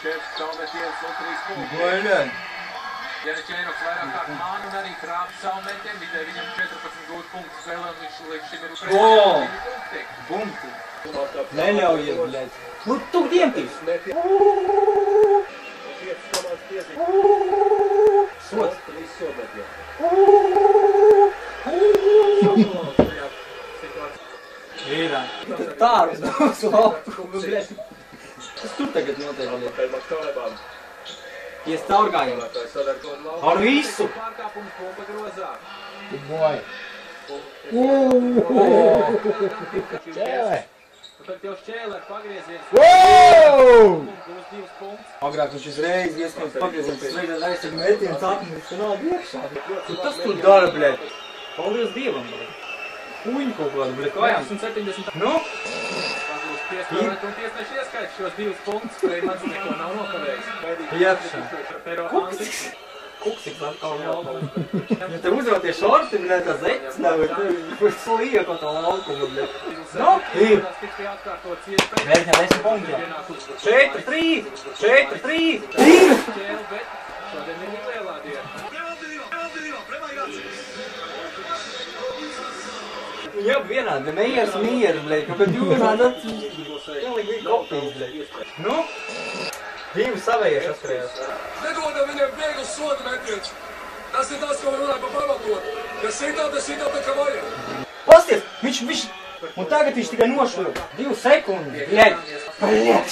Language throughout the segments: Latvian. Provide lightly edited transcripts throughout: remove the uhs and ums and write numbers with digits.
Šefs saumetiens un 3 punkti. Goļļ. Janis Čēnoks vairāk kārt māna un arī krāp saumetiem. Vidē viņam 14 gūt punktu spēlē un viņš līdz šim ir uzpēc Punkti. Neļaujiet, bļēt. Nu, tu diemtīs. Sots. Īrā. Tā, uz lauku, bļēt. Kas tur tagad notiek? Ies caurgājiem. Ar visu. Boj. Čēlē. Tad jau šķēlē pagriezies. Agrāk viņš uzreiz iespējams pagriezies. Sveidās aizsaka metiens atmūs un nav iekšā. Tas tur dara, bļēt. Paldies Dievam, bļēt. Kuņi kaut kādu, bļēt, kājām. 70. Nu? Piespēlēt un tiesneši ieskaita šos 2 punktus, kuriem mans neko nav nokavējis. Iekšā. Kuksiks atkal nav. Ja te uzrotie šorti, bļēt, tā zeķis nav, kur slīja kaut tā laukuma, bļēt. Nu? Ir. Vērķā 10 punkti. 4-3. 4-3. Šodien ir lielā diena. Jā, vienādi, meiers mieru, bļēt, kaut kad jūnādi pilnīgi kopijas, bļēt. Nu? Divi savējieši atkarējās. Nedodam viņiem vieglu sodu metiens. Tas ir tas, ko runāja par pamatot. Ja sitā, tā kā vajag. Pasties, viņš, un tagad viņš tikai nošuva 2 sekundes, bļēt. Bļēt.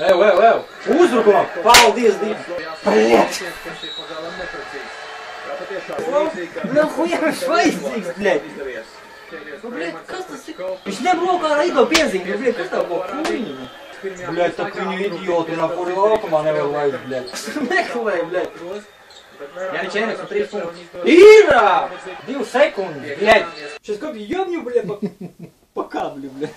Ev. Uzbrukumam, paldies Dievam. Bļēt. Nu, hujam viņš vajadzīgs, bļēt. Nu, bļēt, kas tas ir? Viņš nebrokā ar ido piezīmi, bļēt, kas tā ko kuņi? Bļēt, tā kuņu idioti un apuri laukumā nevar laist, bļēt. Meklē, bļēt. Janis Čēnoks un 3 punkti. Īrā! 2 sekundes, bļēt. Šis kaut jebņu, bļēt, pa kabļu, bļēt.